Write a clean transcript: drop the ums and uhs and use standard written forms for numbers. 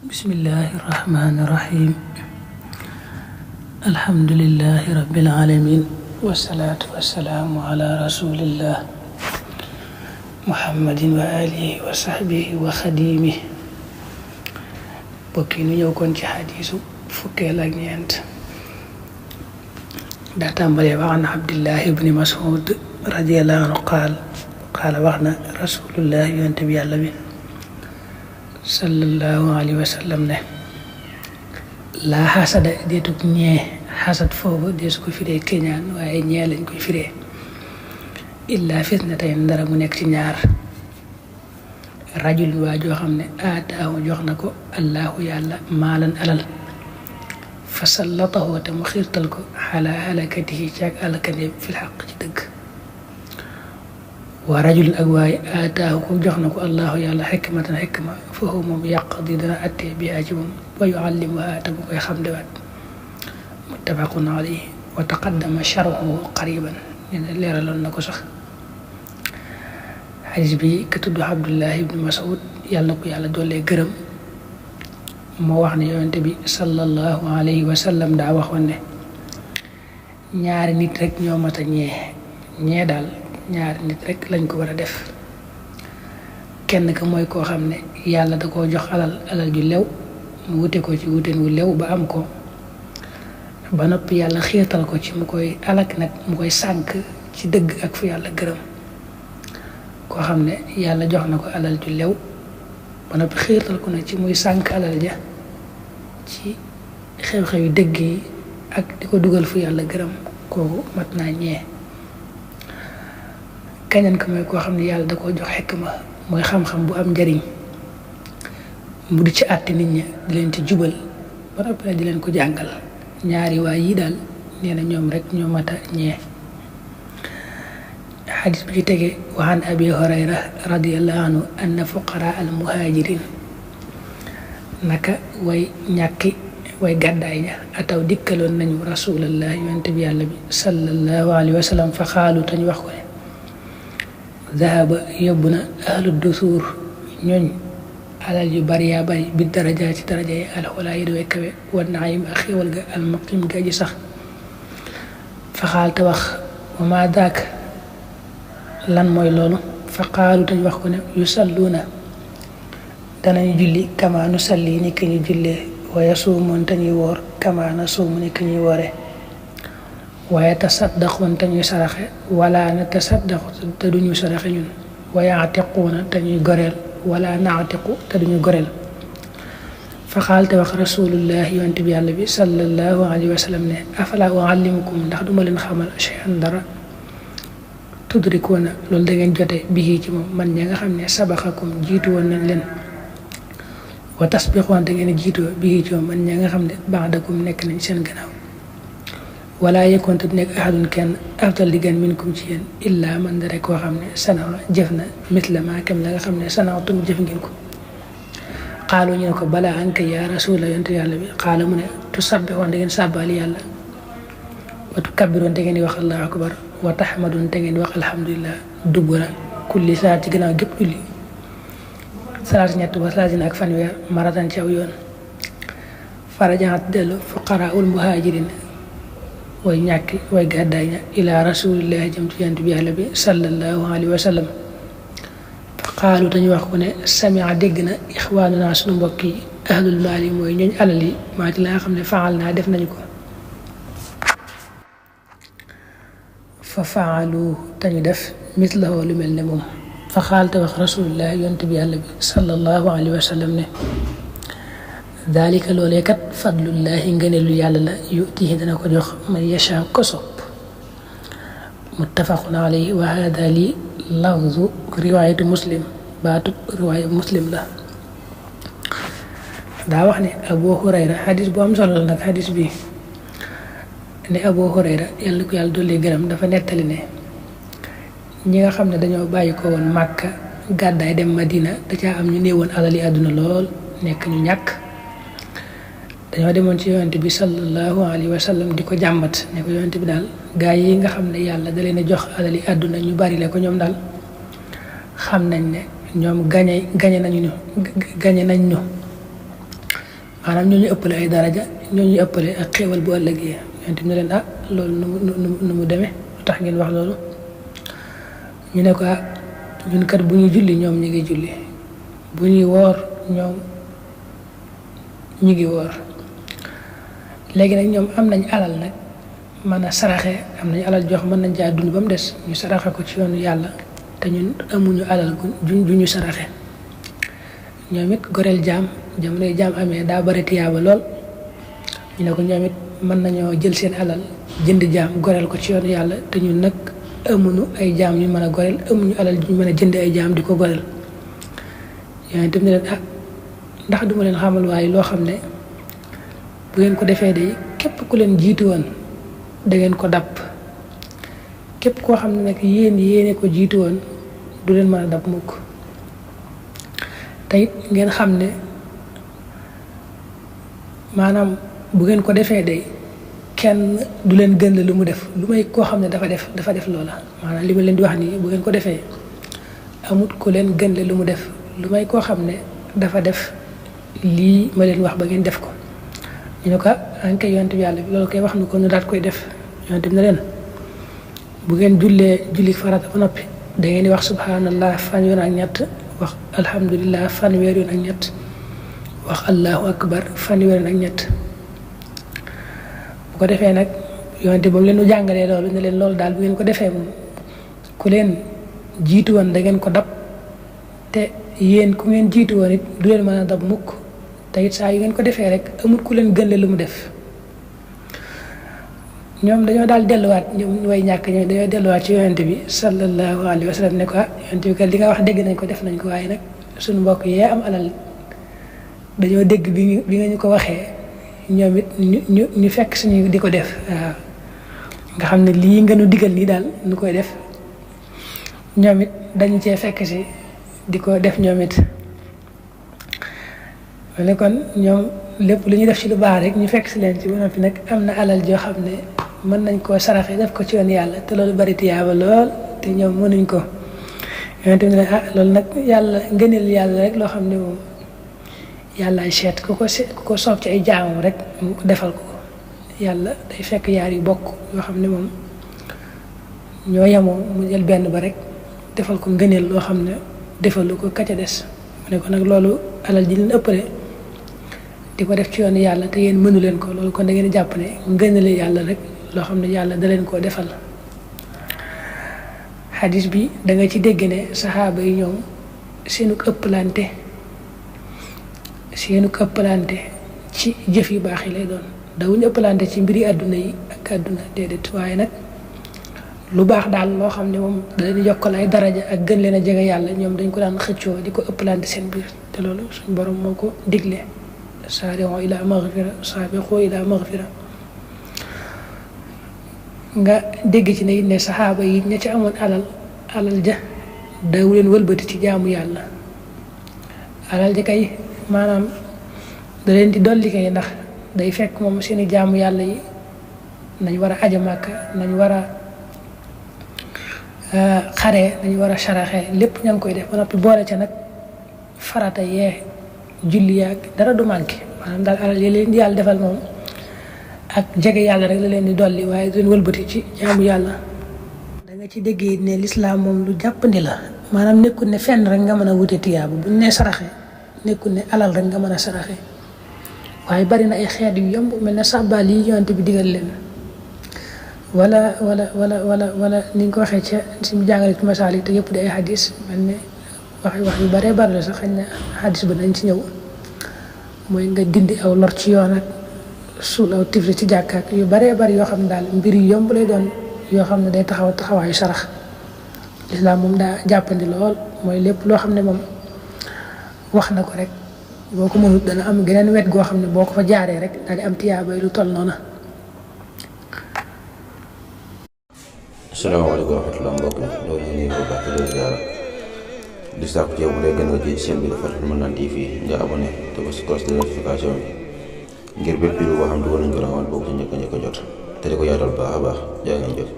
bismillahi irrahmani irrahim alhamdulillahi rabbil alamin wasalaatu wasalaamu ala rasulillah muhammadin wa alihi wa sahbihi wa xadimih bokki nu ñëw kon ci xadiisu fukkeel ak ñeent daa tàmbalee wax na abdillahi ibni mas'ud radiyallahu anhu qaala wax na rasulullah yonent bi yàlla bi sallallahu alayhi wa sallam ne laa xasada deetug ñee xasad foofu deesu ko firee keñaan waaye ñee lañ koy firee illaa fitnatayn ndara mu nekk ci ñaar rajul waa joo xam ne aataahu jox na ko allahu yàlla maalan alal fa sallatahu te mu xiirtal ko xalaa halakatihi ci ak alkandeem fil xaq ci dëgg waa rajul ak waaye aataahu ko jox na ko allahu yàlla xikmatan xikma foofu moom yaqdi dana attee bihaa ci moom wa yuallimuhaa te mu koy xam dewaat muttafaqun alayhi wa taqaddama sharhuhu qariban ne leeraloon na ko sax xadis bi ka tudd abdullahi ibnu mas'ud yàlla na ko yàlla doolee gërëm moo wax ne yonente bi sallallahu alayhi wa sallam daa waxoon ne ñaari nit rek ñoo mat a ñee daal ñaari nit rek lañ ko war a def kenn ka mooy koo xam ne yàlla da koo jox alal ju lew mu wute ko ci wuteen wu lew ba am ko ba noppi yàlla xiirtal ko ci mu koy alak nag mu koy sànk ci dëgg ak fu yàlla gërëm koo xam ne yàlla jox na ko alal ju lew ba noppi xiirtal ko nag ci muy sànk alal ja ci xew-xewi dëgg yi ak di ko dugal fu yàlla gërëm kooku mat naa ñee kañan ko mooy koo xam ne yàlla da koo jox xikma mooy xam-xam bu am njariñ mu di ci àtte nit ñi di leen ci jubal ba noppi di leen ko jàngal ñaari waay yi daal nee na ñoom rek ñoo mata ñee xadis bi ci tege wa an abi hurayra radiyallahu anhu anna fuqara al muhajirin naka way ñàkki way gàddaay ña ataw dikkaloon nañu rasulallah yonent bi yàlla bi sallallahu alayhi wa sallam fa xaalu tañ wax ko ne zahaba yóbbu na ahlu dusuur ñooñ alal yu bari yaa bari bi daraja ci daraja yi alxulaa yi daway kawe wa naayim ak xéwal ga almaqim ga ji sax fa xaal te wax wa ma daak lan mooy loolu fa xaalu tañ wax ko ne yusalluuna danañu julli kama nu salli ni ki ñu jullee wa yasuumoon te ñuy woor kama na suumu ni ki ñuy woore waaye tasaddaqoon te ñuy saraxe wala na tasaddaqu te duñu saraxe ñun wa yaatiquuna te ñuy goreel wala naatiqu te duñu goreel fa xaal te wax rasulullah yonent bi yàlla bi sallallahu alayhi wa sallam ne afala uallimukum ndax duma leen xamal shay'an dara tudrikuuna loolu da ngeen jote bihi ci moom man ña nga xam ne sabaxakum jiitu woon nañ leen wa tasbiqoon da ngeen jiitoo bihi ci moom man ña nga xam ne ba'dakum nekk nañ seen gannaaw wala yekkoon te du nekk ahadun kenn afdal di gën minkum ci yéen illaa man da rek koo xam ne sanaa jëf na misla maa kem la nga xam ne sanaatum jëf ngeen ko xaalu ñu ne ko balaa anka yaa rasula yonte yàlla bi xaala mu ne tu sabbixoon da ngeen sàbbaali yàlla wa tu kabbiroon te ngeen di wax allahu akbar wa taxmadoon te ngeen di wax alhamdulillah dubura kulli salaat ci gannaaw gépp julli salaat ñett ba salaatin ak fanweer maratan ci aw yoon farajaat dellu fuqaraul muhajirin way ñàkki way gàddaay ña ila rasulillahi jëm ci yonent bi yàlla bi sallallahu alayhi wa sallam fa qaalu dañu wax ko ne samia dégg na ixwaanuna suñu mbokk yi ahlul maali mooy ñooñ alal yi maa ci la nga xam ne faal naa def nañu ko fa faalu tañu def mislahu lu mel ne moom fa xaal te wax rasulillahi yonent bi yàlla bi sallallahu alayhi wa sallam ne daalika loolee kat fadlullahi ngëneelu yàlla la yutihi dana ko jox man yasha ko sopp muttafaqun alayhi wa hada li lafzu riwaayatu muslim baatu riwaaya muslim la daa wax ne abu hurayra xadis bu am solo la nag xadis bi ne abu hurayra yàlla ko yàlla dolli gërëm dafa nettali ne ñi nga xam ne dañoo bàyyi ko woon màkka gàddaay dem madina da caa am ñu néewoon alali àdduna lool nekk ñu ñàkk dañoo demoon ci yonent bi sallallahu alayhi wa sallam di ko jàmbat ne ko yonent bi daal gaa yi nga xam ne yàlla da leen a jox alali àdduna ñu bari la ko ñoom daal xam nañ ne ñoom gañe nañ ñu maanaam ñoo ñu ëppale ay daraja ñoo ñu ëppale ak xéewal bu ëllëgee yonent bi ne leen loolu nu mu demee tax ngeen wax loolu ñu ne ko ñun kat bu ñu julli ñoom ñu ngi julli bu ñuy woor ñoom ñu ngi woor léegi nag ñoom am nañ alal nag mën a saraxe am nañu alal jox mën nañ caa dund ba mu des ñu saraxe ko ci yoonu yàlla te ñun amuñu alal ju ñu saraxe ñoom it goreel jaam jamonoy jaam amee daa bari tiyaaba lool ñu ne ko ñoom it mën nañoo jël seen alal jënd jaam goreel ko ci yoonu yàlla te ñun nag amuñu ay jaam ñu mën a goreel amuñu alal ñu mën a jënd ay jaam di ko goreel yooyu itam ne leen ndax duma leen xamal waaye loo xam ne bu ngeen ko defee de képp ku leen jiitu woon da ngeen ko dab képp koo xam ne nag yéene ko jiitu woon du leen mën a dab mukk te it ngeen xam ne maanaam bu ngeen ko defee de kenn du leen gën lu mu def lu may koo xam ne dafa def loola maanaam li ma leen di wax nii bu ngeen ko defee amut ku leen gën lu mu def lu may koo xam ne dafa def lii ma leen wax ba ngeen def ko ñu ne ko ankay yonent bi yàlla bi loolu koy wax nu ko ñu daat koy def yonent bi ne leen bu ngeen julli farata ba noppi da ngeen di wax subhanallah fanweer ak ñett wax alhamdulillah fanweer yoon ak ñett wax allahu akbar fanweer yoon ak ñett bu ko defee nag yonent ba mu leen jàngalee loolu ne leen loolu daal bu ngeen ko defee moom ku leen jiitu woon da ngeen ko dab te yéen ku ngeen jiitu woon it du leen mën a dab mukk te it saa yu ngeen ko defee rek amul ku leen gën lu mu def ñoom dañoo daal delluwaat ñoom way ñàkk ñoom dañoo delluwaat ci yonent bi sallallahu alayhi wa sallam ne ko yonent bi kat li nga wax dégg nañ ko def nañ ko waaye nag suñu mbokk yee am alal dañoo dégg bi nga ñu ko waxee ñoom it ñu fekk suñu di ko def waaw nga xam ne lii nga nu digal nii daal nu koy def ñoom it dañu cee fekk si di ko def ñoom it wala kon ñoom lépp lu ñu def ci lu baax rek ñu fekk si leen ci ba noppi nag am na alal joo xam ne mën nañ koo saraxe def ko ci yoon yàlla te loolu bari tiyaaba lool te ñoom mënuñ ko yonent bi ne loolu nag yàlla ngëneel yàlla rek loo xam ne moom yàllaay seet ku ko soob ci ay jaamam rek mu defal ko yàlla day fekk yaar yu bokk yoo xam ne moom ñoo yemoo mu jël benn ba rek defal ko ngëneel loo xam ne defalu ko ka ca des mu ne ko nag loolu alal ji leen ëppale di ko def ci yoonu yàlla te yéen mënu leen ko loolu kon da ngeen jàpp ne ngënale yàlla rek loo xam ne yàlla da leen koo defal xadis bi da nga ci dégg ne saxaaba yi ñoom seenu ëppalante ci jëf yu baax yi lay doon dawuñu ëppalante ci mbiri àdduna yi ak àdduna déedéet waaye nag lu baax daal loo xam ne moom da leen yokkal ay daraja ak gën leen a jege yàlla ñoom dañ ko daan xëccoo di ko ëppalante seen biir te loolu suñ borom moo ko digle saari'u ila maghfira saabiqu ila maghfira nga dégg ci ne saxaaba yi ña ci amoon alal ja daw leen wëlbati ci jaamu yàlla alal ja kay maanaam da leen di dolli kay ndax day fekk moom seeni jaamu yàlla yi nañ war a aja Màkka nañ war a xare nañ war a saraxe lépp ña ngi koy def ba noppi boole ca nag farata yee julli yaag dara du manqué maanaam daal alal yi leen di yàlla defal moom ak jege yàlla rek la leen di dolli waaye du leen wëlbati ci jaamu yàlla. da nga ci déggee ne lislaam moom lu jàppandi la maanaam nekkul ne fenn rek nga mën a wute tiyaabu buñ ne saraxe nekkul ne alal rek nga mën a saraxe waaye bari na ay xeet yu yomb mel ne saxbaal yi yonent bi digal leen wala ni nga ko waxee ca suñu jàngale ci masaal yi te yëpp di ay hadis mel ne wax yu baree bari la sax xëy na hadis ba nañ ci ñëw mooy nga dindi aw lor ci yoon ak suul aw tifli ci jàkkaak yu baree bari yoo xam ne daal mbir yu yomb lay doon yoo xam ne day taxawaayu sarax lislaam moom daa jàppandi lool mooy lépp loo xam ne moom wax na ko rek boo ko mënut dana am geneen wet goo xam ne boo ko fa jaaree rek daal di am tiyaabay lu toll noona. asalaamaaleykum wa rahmatulah mbokk mi loolu ñu ngi ko baax di ziara di sàkku ci yow bu dee gën nga ci chaîne bi di Fathul Mannan TV nga abonné te ko si cloche de notification bi ngir bépp vidéo boo xam ne dugal nañ ko rawal boobu ci njëkk a jot te di ko yaatal baax a baax jaa ngeen jëf.